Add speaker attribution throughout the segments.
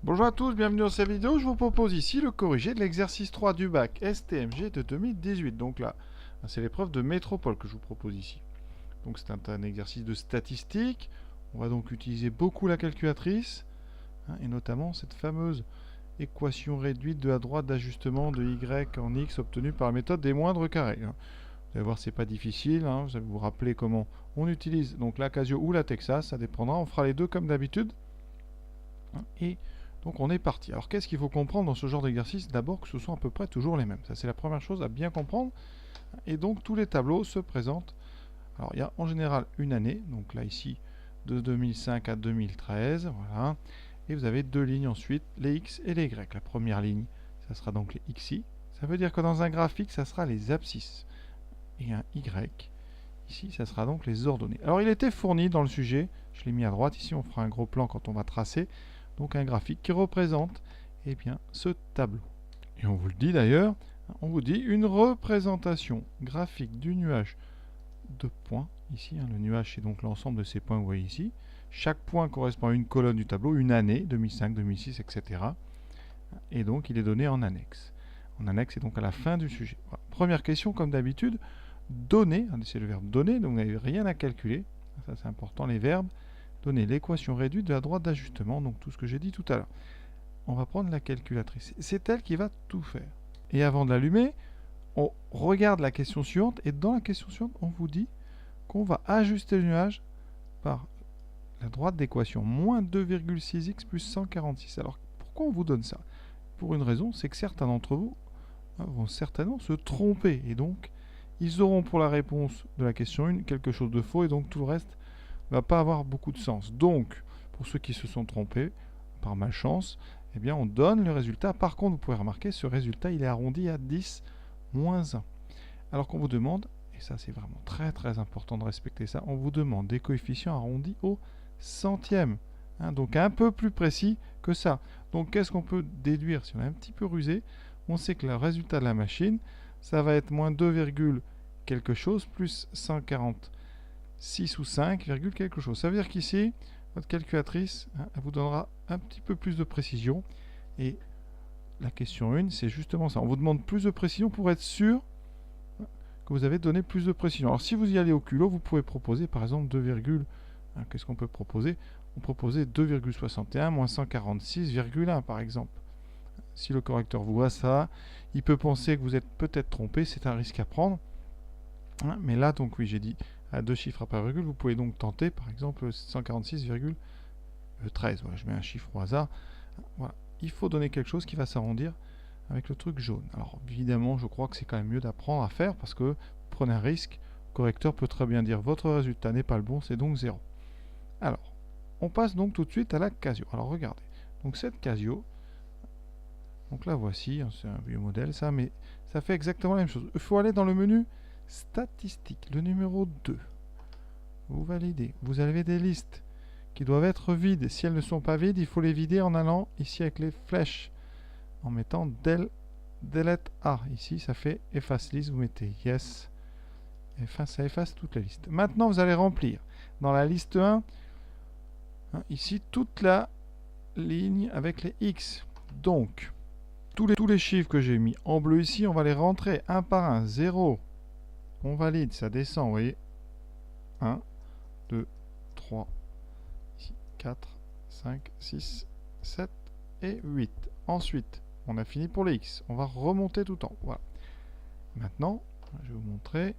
Speaker 1: Bonjour à tous, bienvenue dans cette vidéo. Je vous propose ici le corrigé de l'exercice 3 du bac STMG de 2018. Donc là, c'est l'épreuve de métropole que je vous propose ici. Donc c'est un exercice de statistique. On va donc utiliser beaucoup la calculatrice, et notamment cette fameuse équation réduite de la droite d'ajustement de y en x obtenue par la méthode des moindres carrés. Vous allez voir, c'est pas difficile. Vous allez vous rappeler comment on utilise donc la Casio ou la Texas, ça dépendra. On fera les deux comme d'habitude. Et donc on est parti. Alors qu'est-ce qu'il faut comprendre dans ce genre d'exercice? D'abord que ce sont à peu près toujours les mêmes. Ça c'est la première chose à bien comprendre. Et donc tous les tableaux se présentent. Alors il y a en général une année. Donc là ici de 2005 à 2013. Voilà. Et vous avez deux lignes ensuite, les X et les Y. La première ligne, ça sera donc les XI. Ça veut dire que dans un graphique, ça sera les abscisses. Et un Y. Ici, ça sera donc les ordonnées. Alors il était fourni dans le sujet. Je l'ai mis à droite. Ici, on fera un gros plan quand on va tracer. Donc un graphique qui représente bien, ce tableau. Et on vous le dit d'ailleurs, on vous dit une représentation graphique du nuage de points. Ici, le nuage, c'est donc l'ensemble de ces points que vous voyez ici. Chaque point correspond à une colonne du tableau, une année, 2005, 2006, etc. Et donc, il est donné en annexe. En annexe, c'est donc à la fin du sujet. Voilà. Première question, comme d'habitude, donner, c'est le verbe donner, donc vous n'avez rien à calculer. Ça, c'est important, les verbes. Donner l'équation réduite de la droite d'ajustement, donc tout ce que j'ai dit tout à l'heure. On va prendre la calculatrice. C'est elle qui va tout faire. Et avant de l'allumer, on regarde la question suivante, et dans la question suivante, on vous dit qu'on va ajuster le nuage par la droite d'équation, moins 2,6x plus 146. Alors, pourquoi on vous donne ça? Pour une raison, c'est que certains d'entre vous vont certainement se tromper, et donc, ils auront pour la réponse de la question 1 quelque chose de faux, et donc tout le reste ne va pas avoir beaucoup de sens. Donc, pour ceux qui se sont trompés, par malchance, eh bien, on donne le résultat. Par contre, vous pouvez remarquer, ce résultat, il est arrondi à 10 moins 1. Alors qu'on vous demande, et ça c'est vraiment très très important de respecter ça, on vous demande des coefficients arrondis au centième. Donc un peu plus précis que ça. Donc qu'est-ce qu'on peut déduire si on est un petit peu rusé? On sait que le résultat de la machine, ça va être moins 2, quelque chose plus 146 ou 5, quelque chose. Ça veut dire qu'ici, votre calculatrice, elle vous donnera un petit peu plus de précision. Et la question 1, c'est justement ça. On vous demande plus de précision pour être sûr que vous avez donné plus de précision. Alors si vous y allez au culot, vous pouvez proposer par exemple 2, qu'est-ce qu'on peut proposer? On proposait 2,61 moins 146,1 par exemple. Si le correcteur voit ça, il peut penser que vous êtes peut-être trompé, c'est un risque à prendre. Mais là, donc oui, j'ai dit à deux chiffres après virgule, vous pouvez donc tenter par exemple 146,13. Voilà, je mets un chiffre au hasard. Voilà. Il faut donner quelque chose qui va s'arrondir avec le truc jaune. Alors évidemment, je crois que c'est quand même mieux d'apprendre à faire parce que vous prenez un risque. Le correcteur peut très bien dire votre résultat n'est pas le bon, c'est donc 0. Alors, on passe donc tout de suite à la Casio. Alors regardez, donc cette Casio, donc la voici, c'est un vieux modèle ça, mais ça fait exactement la même chose. Il faut aller dans le menu statistique, le numéro 2. Vous validez. Vous avez des listes qui doivent être vides. Si elles ne sont pas vides, il faut les vider en allant ici avec les flèches, en mettant delete A. Ici, ça fait efface liste. Vous mettez yes. Ça efface toute la liste. Maintenant, vous allez remplir dans la liste 1, ici, toute la ligne avec les X. Donc, tous les chiffres que j'ai mis en bleu ici, on va les rentrer un par un. 0. On valide, ça descend, vous voyez. 1, 2, 3, 4, 5, 6, 7 et 8. Ensuite, on a fini pour les X. On va remonter tout en haut. Voilà. Maintenant, je vais vous montrer.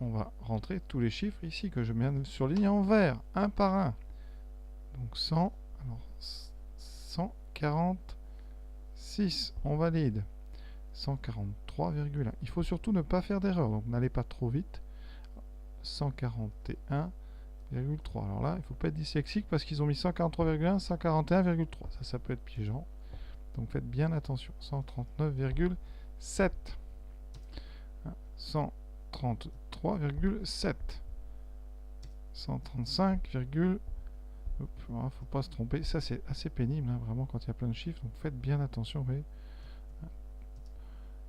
Speaker 1: On va rentrer tous les chiffres ici que je viens de surligner en vert, un par un. Donc 100, alors 146, on valide. 143,1. Il faut surtout ne pas faire d'erreur, donc n'allez pas trop vite. 141,3. Alors là, il ne faut pas être dyslexique parce qu'ils ont mis 143,1, 141,3. Ça peut être piégeant. Donc faites bien attention. 139,7. 133,7. 135, faut pas se tromper. Ça, c'est assez pénible, vraiment, quand il y a plein de chiffres. Donc faites bien attention, vous voyez.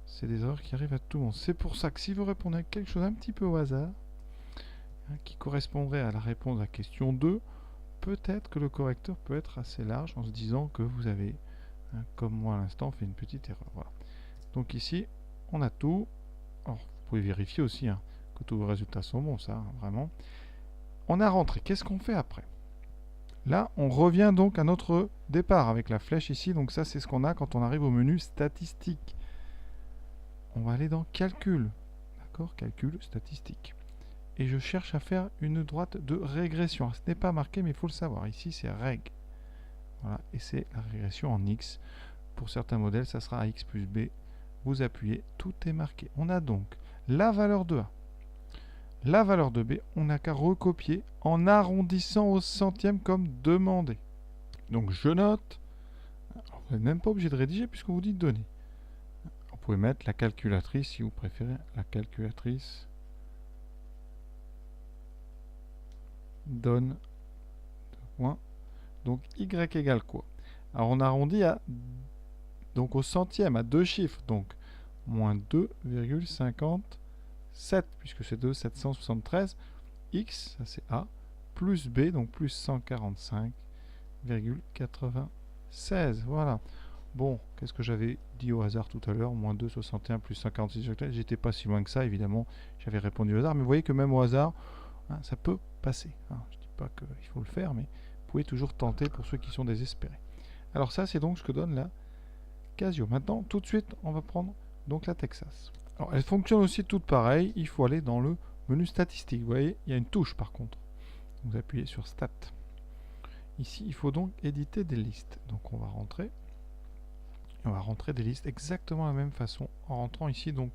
Speaker 1: C'est des erreurs qui arrivent à tout le monde. C'est pour ça que si vous répondez à quelque chose un petit peu au hasard, qui correspondrait à la réponse à la question 2, peut-être que le correcteur peut être assez large en se disant que vous avez Hein, comme moi à l'instant, on fait une petite erreur. Voilà. Donc ici, on a tout. Alors, vous pouvez vérifier aussi hein, que tous vos résultats sont bons, ça, hein, vraiment. On a rentré. Qu'est-ce qu'on fait après? Là, on revient donc à notre départ avec la flèche ici. Donc ça, c'est ce qu'on a quand on arrive au menu statistique. On va aller dans calcul. D'accord? Calcul, statistique. Et je cherche à faire une droite de régression. Alors, ce n'est pas marqué, mais il faut le savoir. Ici, c'est reg. Voilà. Et c'est la régression en x. Pour certains modèles, ça sera ax plus b. Vous appuyez, tout est marqué. On a donc la valeur de a. La valeur de b, on n'a qu'à recopier en arrondissant au centième comme demandé. Donc je note. Alors, vous n'êtes même pas obligé de rédiger puisque vous dit donner. Vous pouvez mettre la calculatrice si vous préférez. La calculatrice donne point. Donc y égale quoi? Alors on arrondit à donc au centième, à deux chiffres. Donc moins 2,57 puisque c'est 2,773. X, ça c'est A, plus B, donc plus 145,96. Voilà. Bon, qu'est-ce que j'avais dit au hasard tout à l'heure? Moins 2,61 plus 146. J'étais pas si loin que ça, évidemment. J'avais répondu au hasard. Mais vous voyez que même au hasard, hein, ça peut passer. Hein. Je ne dis pas qu'il faut le faire, mais vous pouvez toujours tenter pour ceux qui sont désespérés. Alors ça, c'est donc ce que donne la Casio. Maintenant, tout de suite, on va prendre donc la Texas. Alors, elle fonctionne aussi toute pareille. Il faut aller dans le menu statistique. Vous voyez, il y a une touche par contre. Vous appuyez sur Stat. Ici, il faut donc éditer des listes. Donc, on va rentrer. Et on va rentrer des listes exactement de la même façon en rentrant ici donc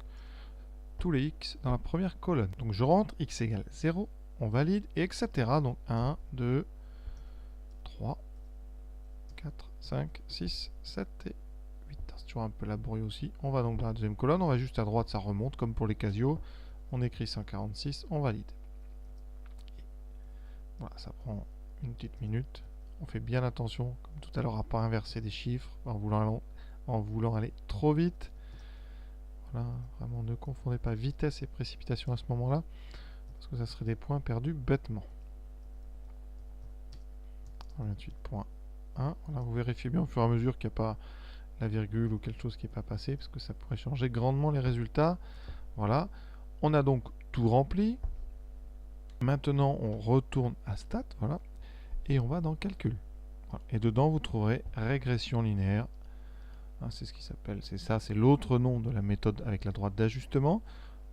Speaker 1: tous les x dans la première colonne. Donc, je rentre x égale 0, on valide, et etc. Donc, 1, 2, 3, 4, 5, 6, 7 et 8. C'est toujours un peu laborieux aussi. On va donc dans la deuxième colonne. On va juste à droite, ça remonte comme pour les Casio. On écrit 146, on valide. Voilà, ça prend une petite minute. On fait bien attention, comme tout à l'heure, à ne pas inverser des chiffres en voulant aller trop vite. Voilà, vraiment ne confondez pas vitesse et précipitation à ce moment-là, parce que ça serait des points perdus bêtement. 28.1. Voilà, vous vérifiez bien au fur et à mesure qu'il n'y a pas la virgule ou quelque chose qui n'est pas passé, parce que ça pourrait changer grandement les résultats. Voilà, on a donc tout rempli. Maintenant, on retourne à Stat, voilà, et on va dans Calcul. Voilà. Et dedans, vous trouverez régression linéaire. Hein, c'est ce qui s'appelle, c'est ça, c'est l'autre nom de la méthode avec la droite d'ajustement.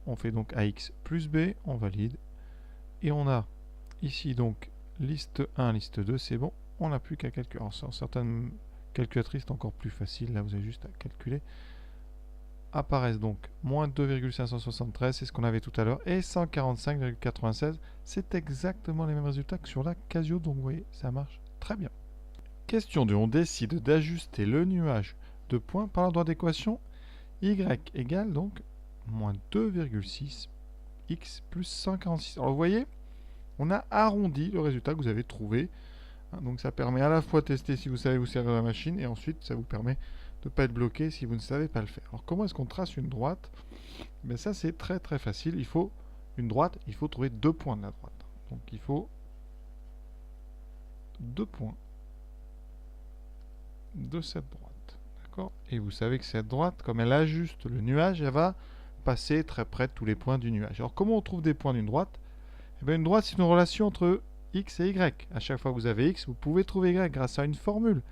Speaker 1: On fait donc AX plus B, on valide. Et on a ici donc liste 1, liste 2, c'est bon. On n'a plus qu'à calculer. Alors, sur certaines calculatrices, c'est encore plus facile. Là, vous avez juste à calculer. Apparaissent donc moins 2,573, c'est ce qu'on avait tout à l'heure, et 145,96, c'est exactement les mêmes résultats que sur la Casio, donc vous voyez, ça marche très bien. Question 2, on décide d'ajuster le nuage de points par la droite d'équation, y égale donc moins 2,6 x plus 146. Alors vous voyez, on a arrondi le résultat que vous avez trouvé, hein, donc ça permet à la fois de tester si vous savez vous servir de la machine, et ensuite ça vous permet de ne pas être bloqué si vous ne savez pas le faire. Alors comment est-ce qu'on trace une droite? Ben ça c'est très très facile. Il faut une droite, il faut trouver deux points de la droite. Donc il faut deux points de cette droite. D'accord? Et vous savez que cette droite, comme elle ajuste le nuage, elle va passer très près de tous les points du nuage. Alors comment on trouve des points d'une droite? Eh bien, une droite c'est une relation entre x et y. À chaque fois que vous avez x, vous pouvez trouver y grâce à une formule.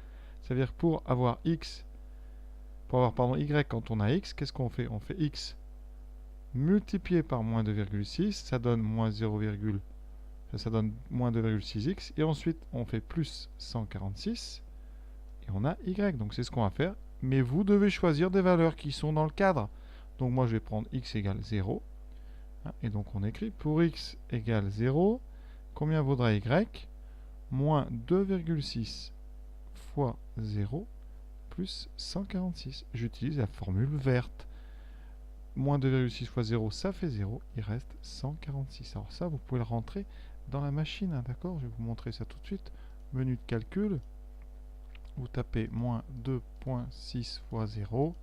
Speaker 1: C'est-à-dire que pour avoir x, y quand on a x, qu'est-ce qu'on fait? On fait x multiplié par moins 2,6, ça donne moins 0, ça donne moins 2,6x, et ensuite on fait plus 146, et on a y, donc c'est ce qu'on va faire, mais vous devez choisir des valeurs qui sont dans le cadre. Donc moi je vais prendre x égale 0, et donc on écrit pour x égale 0, combien vaudra y? Moins 2,6 fois 0 plus 146. J'utilise la formule verte. Moins 2,6 fois 0, ça fait 0. Il reste 146. Alors ça, vous pouvez le rentrer dans la machine. Hein, d'accord? Je vais vous montrer ça tout de suite. Menu de calcul. Vous tapez moins 2,6 fois 0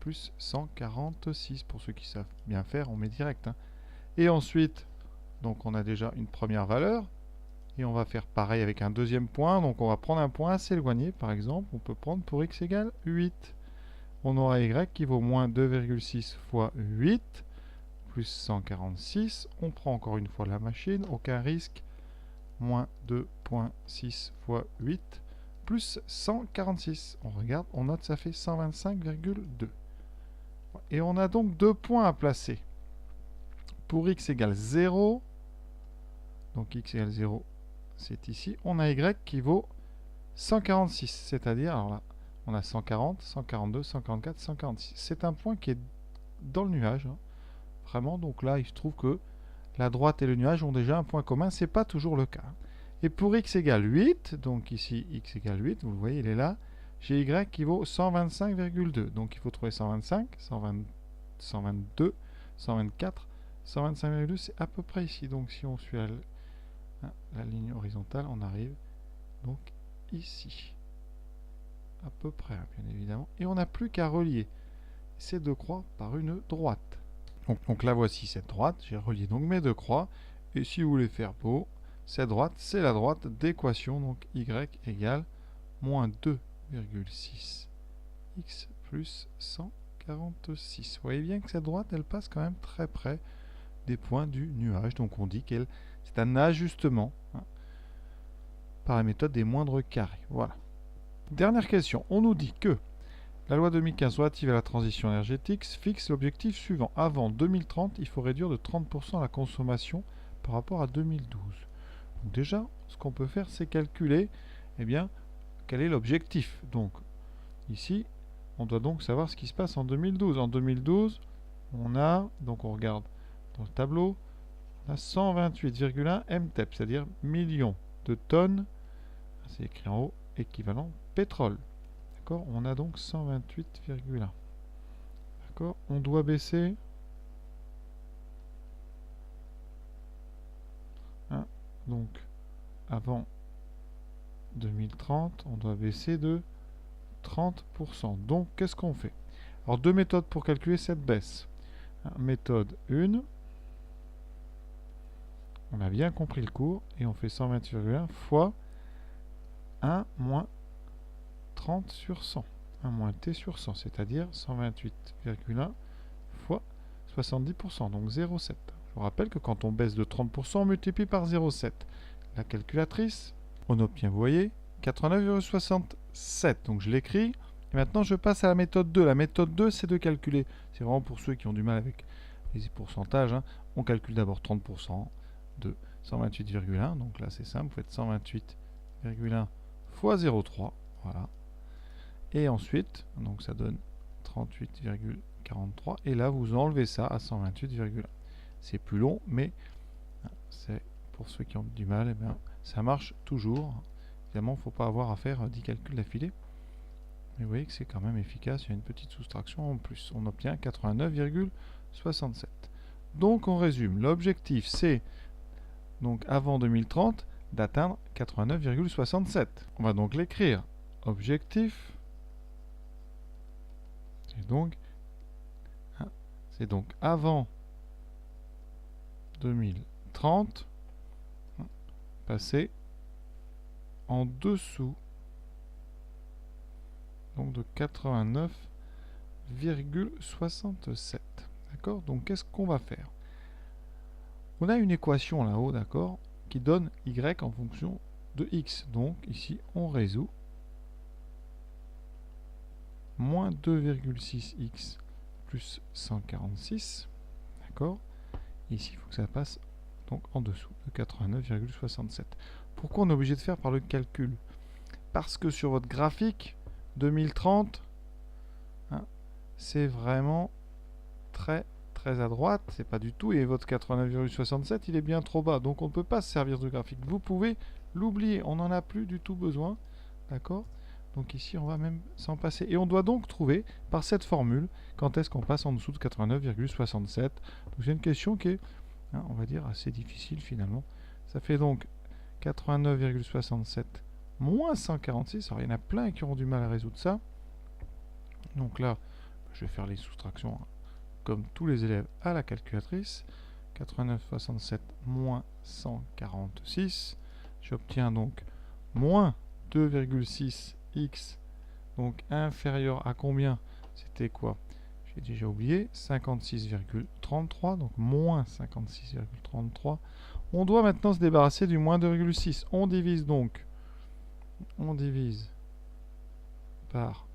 Speaker 1: plus 146. Pour ceux qui savent bien faire, on met direct. Hein. Et ensuite, donc on a déjà une première valeur. Et on va faire pareil avec un deuxième point. Donc on va prendre un point assez éloigné. Par exemple, on peut prendre pour x égale 8. On aura y qui vaut moins 2,6 fois 8 plus 146. On prend encore une fois la machine. Aucun risque. Moins 2,6 fois 8 plus 146. On regarde, on note, ça fait 125,2. Et on a donc deux points à placer. Pour x égale 0, donc x égale 0, c'est ici. On a y qui vaut 146, c'est-à-dire, alors là, on a 140, 142, 144, 146. C'est un point qui est dans le nuage, hein, vraiment. Donc là, il se trouve que la droite et le nuage ont déjà un point commun. Ce n'est pas toujours le cas. Et pour x égale 8, donc ici x égale 8, vous le voyez, il est là, j'ai y qui vaut 125,2. Donc il faut trouver 125, 120, 122, 124, 125,2, c'est à peu près ici. Donc si on suit la ligne horizontale, on arrive donc ici. À peu près, bien évidemment. Et on n'a plus qu'à relier ces deux croix par une droite. Donc là, voici cette droite. J'ai relié donc mes deux croix. Et si vous voulez faire beau, cette droite, c'est la droite d'équation. Donc y égale moins 2,6 x plus 146. Vous voyez bien que cette droite, elle passe quand même très près des points du nuage. Donc on dit qu'elle c'est un ajustement, hein, par la méthode des moindres carrés. Voilà. Dernière question. On nous dit que la loi 2015 relative à la transition énergétique fixe l'objectif suivant. Avant 2030, il faut réduire de 30% la consommation par rapport à 2012. Donc déjà, ce qu'on peut faire, c'est calculer, eh bien, quel est l'objectif. Donc, ici, on doit donc savoir ce qui se passe en 2012. En 2012, on a, donc on regarde dans le tableau, on a 128,1 MTEP, c'est-à-dire millions de tonnes, c'est écrit en haut, équivalent pétrole. D'accord, on a donc 128,1. D'accord, on doit baisser. Hein, donc, avant 2030, on doit baisser de 30%. Donc, qu'est-ce qu'on fait? Alors, deux méthodes pour calculer cette baisse. Hein, méthode 1. On a bien compris le cours. Et on fait 128,1 fois 1 moins 30 sur 100. 1 moins t sur 100, c'est-à-dire 128,1 fois 70%, donc 0,7. Je vous rappelle que quand on baisse de 30%, on multiplie par 0,7. La calculatrice, on obtient, vous voyez, 89,67. Donc je l'écris. Et maintenant, je passe à la méthode 2. La méthode 2, c'est de calculer. C'est vraiment pour ceux qui ont du mal avec les pourcentages. Hein. On calcule d'abord 30% de 128,1. Donc là, c'est simple. Vous faites 128,1 fois 0,3. Voilà. Et ensuite, donc ça donne 38,43. Et là, vous enlevez ça à 128,1. C'est plus long, mais c'est pour ceux qui ont du mal, eh bien, ça marche toujours. Évidemment, il ne faut pas avoir à faire 10 calculs d'affilée. Mais vous voyez que c'est quand même efficace. Il y a une petite soustraction en plus. On obtient 89,67. Donc, on résume. L'objectif, c'est, donc avant 2030, d'atteindre 89,67. On va donc l'écrire. Objectif, c'est donc avant 2030, passer en dessous donc de 89,67. D'accord? Donc qu'est-ce qu'on va faire? On a une équation là-haut, d'accord, qui donne y en fonction de x. Donc ici, on résout. Moins 2,6x plus 146. D'accord? Ici, il faut que ça passe donc en dessous de 89,67. Pourquoi on est obligé de faire par le calcul? Parce que sur votre graphique 2030, hein, c'est vraiment très à droite, c'est pas du tout, et votre 89,67 il est bien trop bas, donc on ne peut pas se servir de graphique. Vous pouvez l'oublier, on n'en a plus du tout besoin, d'accord? Donc ici on va même s'en passer, et on doit donc trouver par cette formule quand est-ce qu'on passe en dessous de 89,67. Donc c'est une question qui est, hein, on va dire, assez difficile finalement. Ça fait donc 89,67 moins 146, alors il y en a plein qui auront du mal à résoudre ça. Donc là, je vais faire les soustractions, hein, comme tous les élèves à la calculatrice. 89,67 moins 146. J'obtiens donc moins 2,6x, donc inférieur à combien? C'était quoi? J'ai déjà oublié, 56,33, donc moins 56,33. On doit maintenant se débarrasser du moins 2,6. On divise par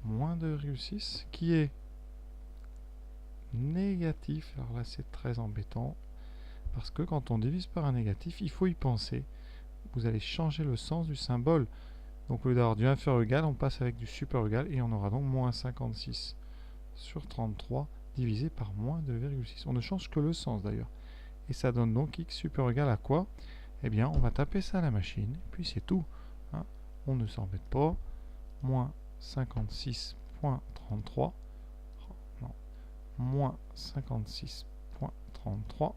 Speaker 1: moins 2,6 qui est négatif. Alors là c'est très embêtant parce que quand on divise par un négatif, il faut y penser. Vous allez changer le sens du symbole. Donc au lieu d'avoir du inférieur égal, on passe avec du supérieur égal et on aura donc moins 56 sur 33 divisé par moins 2,6. On ne change que le sens d'ailleurs. Et ça donne donc x supérieur égal à quoi? Eh bien, on va taper ça à la machine, puis c'est tout. Hein. On ne s'embête pas. Moins 56,33. Non. Moins 56,33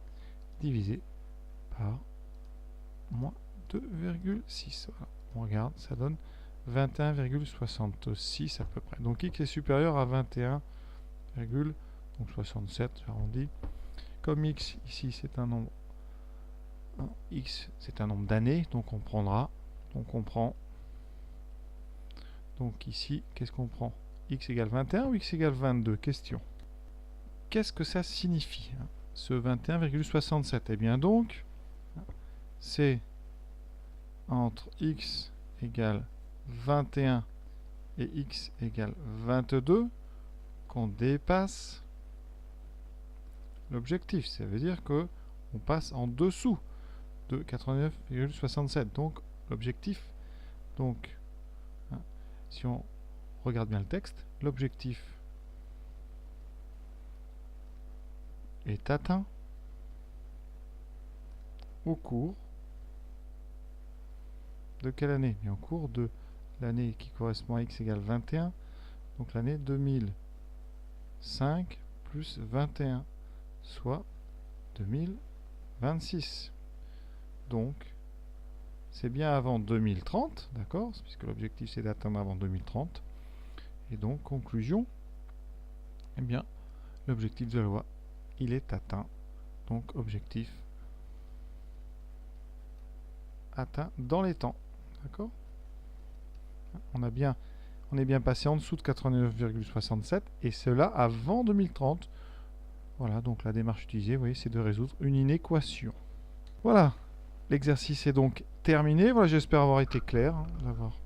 Speaker 1: divisé par moins 2,6. Voilà. On regarde, ça donne 21,66 à peu près. Donc x est supérieur à 21,67, j'arrondis. Comme x ici c'est un nombre, x c'est un nombre d'années, donc on prendra, donc on prend, donc ici qu'est-ce qu'on prend? X égale 21 ou x égale 22? Question. Qu'est-ce que ça signifie, hein, ce 21,67? Eh bien donc, c'est entre x égale 21 et x égale 22 qu'on dépasse l'objectif. Ça veut dire que on passe en dessous de 89,67. Donc l'objectif, donc hein, si on regarde bien le texte, l'objectif est atteint au cours de quelle année? Bien, au cours de l'année qui correspond à x égale 21, donc l'année 2005 plus 21, soit 2026. Donc, c'est bien avant 2030, d'accord? Puisque l'objectif c'est d'atteindre avant 2030. Et donc, conclusion, eh bien, l'objectif de la loi, il est atteint. Donc, objectif atteint dans les temps, d'accord? On est bien passé en dessous de 89,67 et cela avant 2030. Voilà, donc la démarche utilisée, vous voyez, c'est de résoudre une inéquation. Voilà, l'exercice est donc terminé. Voilà, j'espère avoir été clair, d'avoir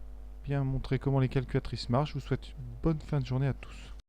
Speaker 1: bien montré comment les calculatrices marchent. Je vous souhaite une bonne fin de journée à tous.